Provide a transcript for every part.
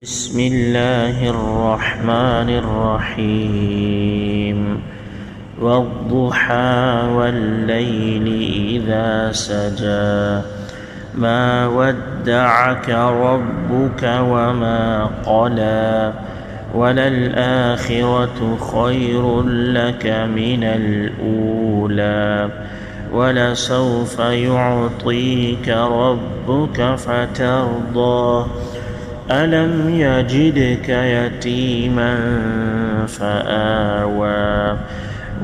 بسم الله الرحمن الرحيم والضحى والليل إذا سجى ما ودعك ربك وما قلى وللآخرة خير لك من الأولى ولسوف يعطيك ربك فترضى ألم يجدك يتيما فآوى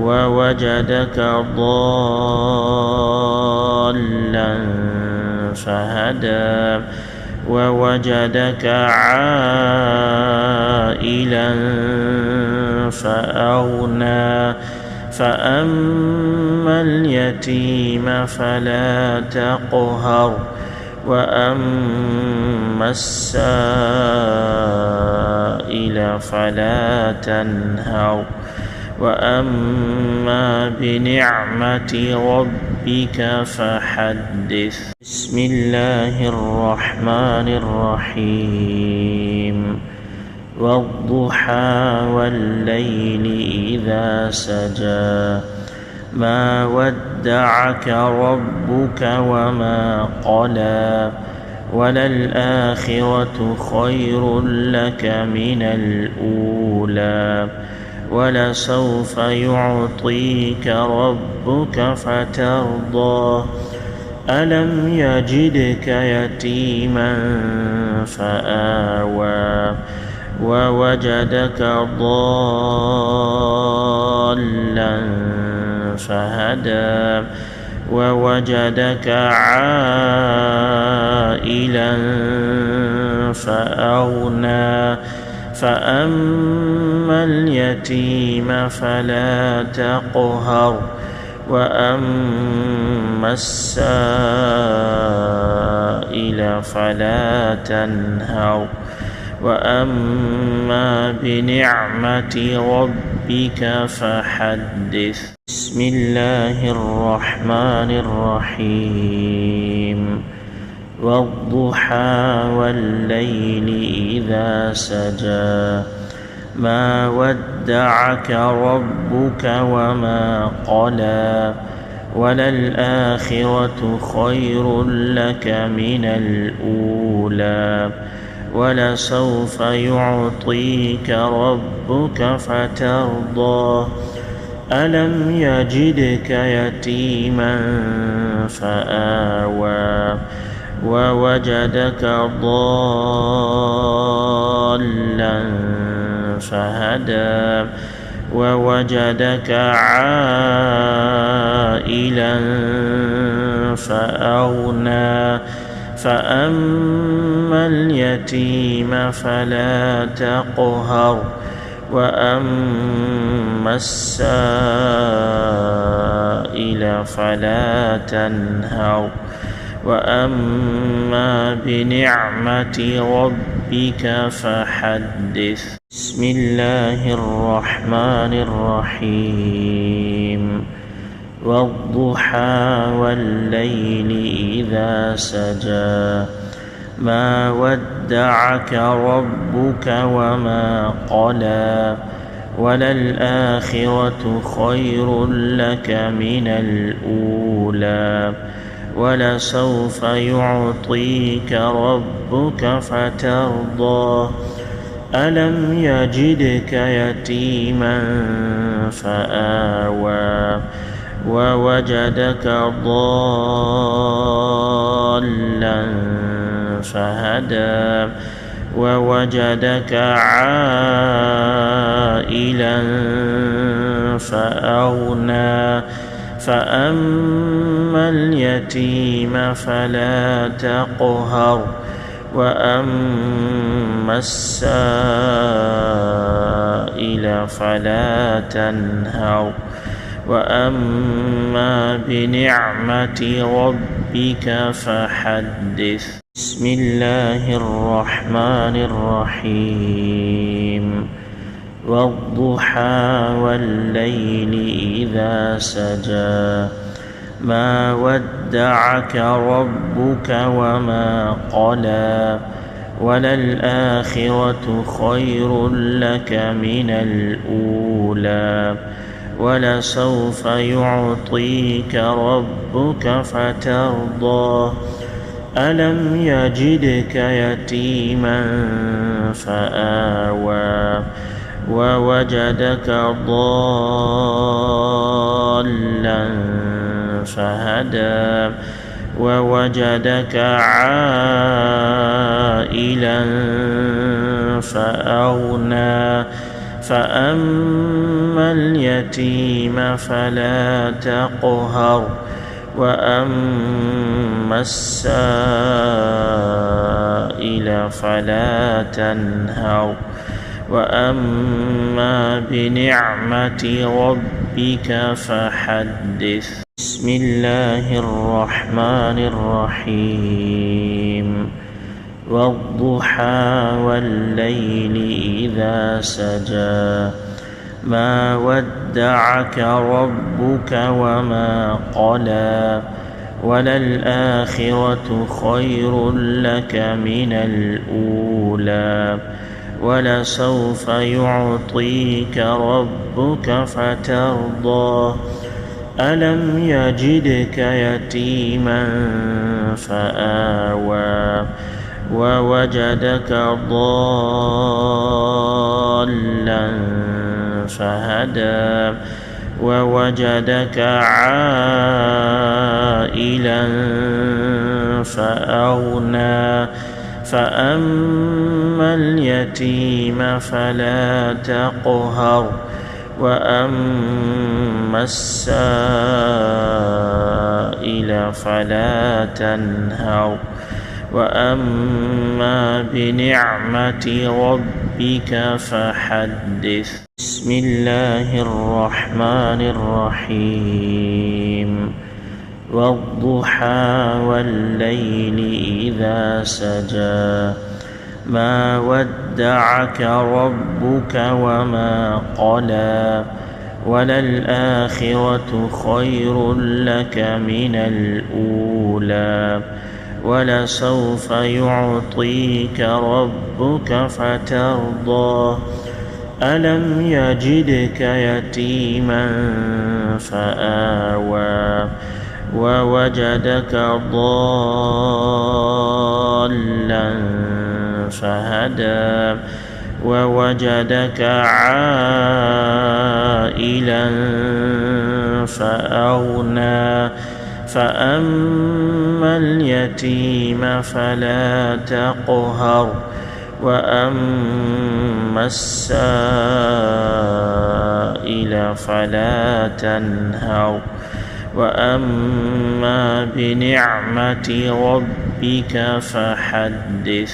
ووجدك ضالا فهدى ووجدك عائلا فأغنى فأما اليتيم فلا تقهر وأما السائل فلا تنهر وأما بنعمة ربك فحدث بسم الله الرحمن الرحيم والضحى والليل إذا سجى ما ودعك ربك وما قلى وللآخرة خير لك من الأولى ولسوف يعطيك ربك فترضى ألم يجدك يتيما فآوى ووجدك ضالا فهدى ووجدك عائلا فأغنى فأما اليتيم فلا تقهر وأما السائل فلا تنهر وأما بنعمة ربك فحدث بسم الله الرحمن الرحيم والضحى والليل إذا سجى ما ودعك ربك وما قلى وللآخرة خير لك من الأولى ولسوف يعطيك ربك فترضى ألم يجدك يتيما فآوى ووجدك ضالا فهدى ووجدك عائلا فأغنى فأما اليتيم فلا تقهر وأما السائل فلا تنهر وأما بنعمة ربك فحدث بسم الله الرحمن الرحيم والضحى والليل إذا سجى ما ودعك ربك وما قلى وللآخرة خير لك من الأولى ولسوف يعطيك ربك فترضى ألم يجدك يتيما فآوى ووجدك ضالا فهدى ووجدك عائلا فأغنى فأما اليتيم فلا تقهر وأما السائل فلا تنهر وأما بنعمة ربك فحدث بسم الله الرحمن الرحيم والضحى والليل إذا سجى ما ودعك ربك وما قلى وللآخرة خير لك من الأولى ولسوف يعطيك ربك فترضى ألم يجدك يتيما فآوى ووجدك ضالا فهدى ووجدك عائلا فأغنى فأما اليتيم فلا تقهر وأما السائل فلا تنهر وأما بنعمة ربك فحدث بسم الله الرحمن الرحيم والضحى والليل إذا سجى ما ودعك ربك وما قلى وللآخرة خير لك من الأولى ولسوف يعطيك ربك فترضى ألم يجدك يتيما فآوى ووجدك ضالا فهدى ووجدك عائلا فأغنى فأما اليتيم فلا تقهر وأما السائل فلا تنهر وأما بنعمة ربك فحدث بسم الله الرحمن الرحيم والضحى والليل إذا سجى ما ودعك ربك وما قلى وللآخرة خير لك من الأولى ولسوف يعطيك ربك فترضى ألم يجدك يتيما فآوى ووجدك ضالا فهدى ووجدك عائلا فأغنى فأما اليتيم فلا تقهر وأما السائل فلا تنهر وأما بنعمة ربك فحدث